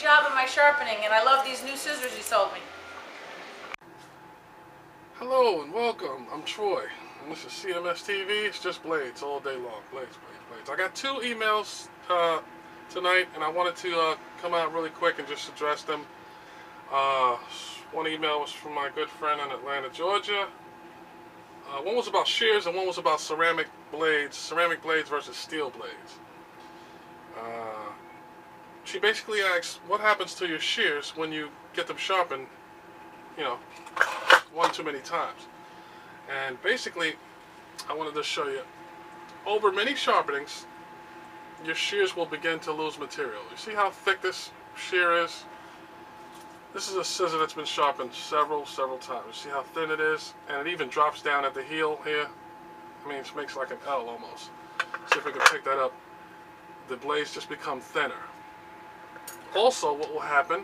job of my sharpening, and I love these new scissors you sold me. Hello and welcome. I'm Troy, and this is CMS TV. It's just blades all day long. Blades, blades, blades. I got two emails tonight, and I wanted to come out really quick and just address them. One email was from my good friend in Atlanta, Georgia. One was about shears, and one was about ceramic blades versus steel blades. She basically asks, what happens to your shears when you get them sharpened, one too many times? And basically, I wanted to show you, over many sharpenings, your shears will begin to lose material. You see how thick this shear is? This is a scissor that's been sharpened several times. You see how thin it is? And it even drops down at the heel here. I mean, it makes like an L almost. See if we can pick that up. The blades just become thinner. Also, what will happen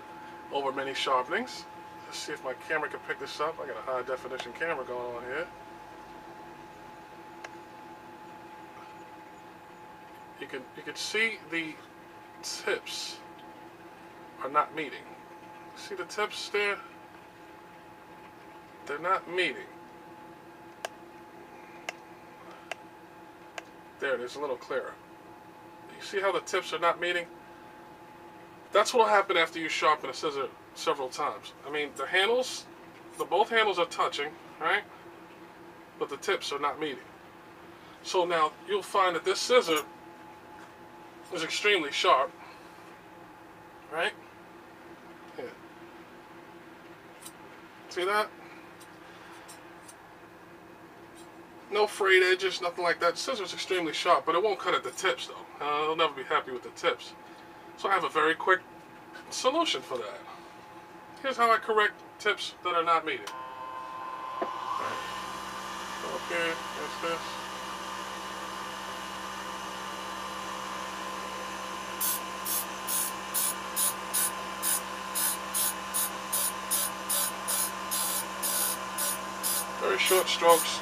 over many sharpenings, let's see if my camera can pick this up. I got a high definition camera going on here. You can see the tips are not meeting. See the tips there? They're not meeting. There it is, a little clearer. You see how the tips are not meeting? That's what will happen after you sharpen a scissor several times. I mean, the handles, both handles are touching, right? But the tips are not meeting. So now you'll find that this scissor is extremely sharp, right? Here. See that? No frayed edges, nothing like that. The scissor's extremely sharp, but it won't cut at the tips though. It'll never be happy with the tips. So I have a very quick solution for that. Here's how I correct tips that are not meeting. Okay, that's this. Very short strokes.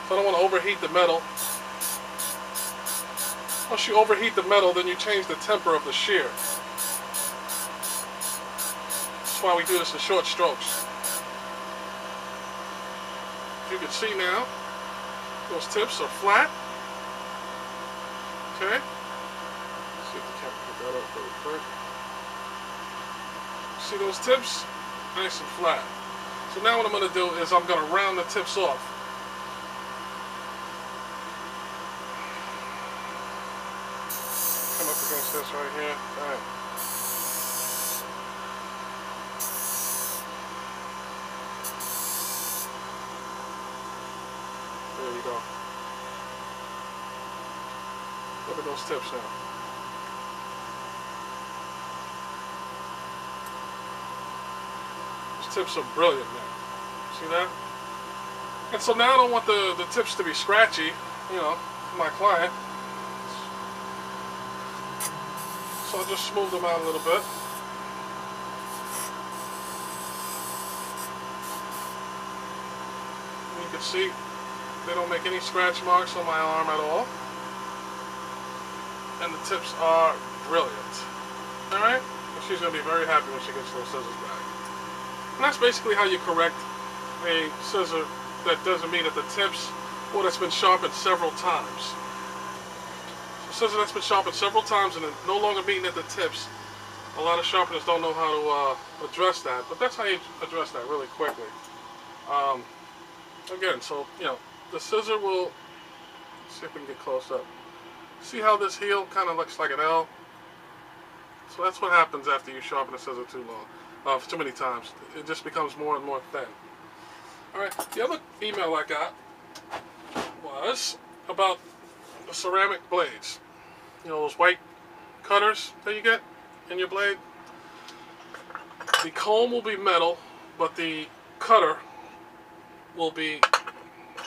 So I don't want to overheat the metal. Once you overheat the metal, then you change the temper of the shear. That's why we do this in short strokes. You can see now, those tips are flat. Okay? Let's see if the camera can pick that up really quick. See those tips? Nice and flat. So now what I'm going to do is I'm going to round the tips off. Come up against this right here. Bang. There you go. Look at those tips now. Those tips are brilliant now. See that? And so now I don't want the tips to be scratchy, for my client. So I'll just smooth them out a little bit. And you can see they don't make any scratch marks on my arm at all. And the tips are brilliant. Alright? And she's going to be very happy when she gets those scissors back. And that's basically how you correct a scissor that doesn't meet at the tips or that's been sharpened several times. Scissor that's been sharpened several times and no longer meeting at the tips. A lot of sharpeners don't know how to address that, but that's how you address that really quickly. Again, so the scissor will. Let's see if we can get close up. See how this heel kind of looks like an L? So that's what happens after you sharpen a scissor too long, too many times. It just becomes more and more thin. All right. The other email I got was about the ceramic blades. Those white cutters that you get in your blade. The comb will be metal, but the cutter will be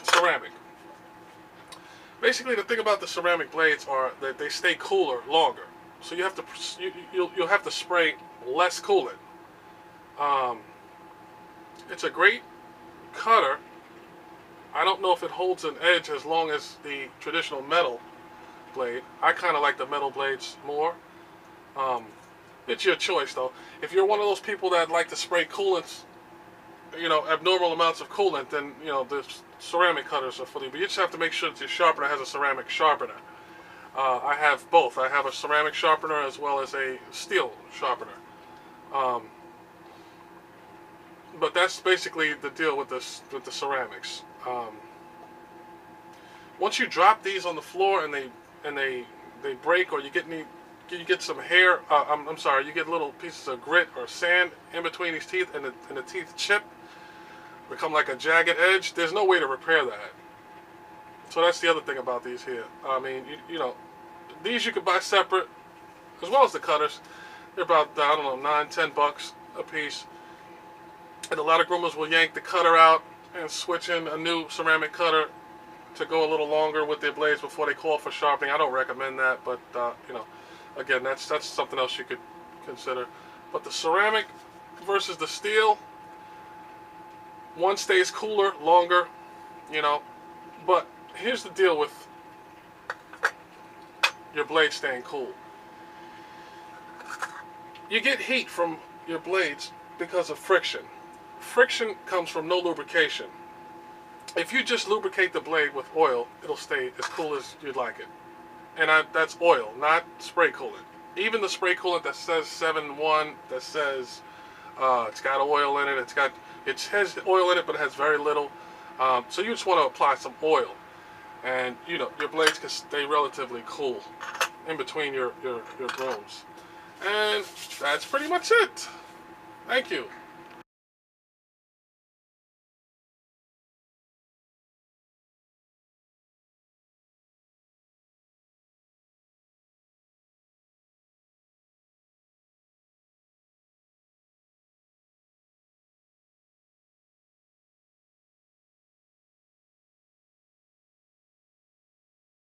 ceramic. Basically, the thing about the ceramic blades are that they stay cooler longer. So you have to you'll have to spray less coolant. It's a great cutter. I don't know if it holds an edge as long as the traditional metal blade. I kind of like the metal blades more. It's your choice, though. If you're one of those people that like to spray coolants, you know, abnormal amounts of coolant, then, you know, the ceramic cutters are for you. But you just have to make sure that your sharpener has a ceramic sharpener. I have both. I have a ceramic sharpener as well as a steel sharpener. But that's basically the deal with this, with the ceramics. Once you drop these on the floor and they break, or you get some hair. I'm sorry, you get little pieces of grit or sand in between these teeth, and the teeth chip, become like a jagged edge. There's no way to repair that. So that's the other thing about these here. I mean, you know, these you could buy separate, as well as the cutters. They're about, I don't know, $9-10 a piece. And a lot of groomers will yank the cutter out and switch in a new ceramic cutter to go a little longer with their blades before they call for sharpening. I don't recommend that, but you know, again, that's something else you could consider. But the ceramic versus the steel, one stays cooler longer, you know. But here's the deal with your blade staying cool. You get heat from your blades because of friction. Friction comes from no lubrication. If you just lubricate the blade with oil, it'll stay as cool as you'd like it. And that's oil, not spray coolant. Even the spray coolant that says 7-1, that says it's got oil in it, it has oil in it, but it has very little. So you just want to apply some oil, and you know, your blades can stay relatively cool in between your brooms. And that's pretty much it. Thank you.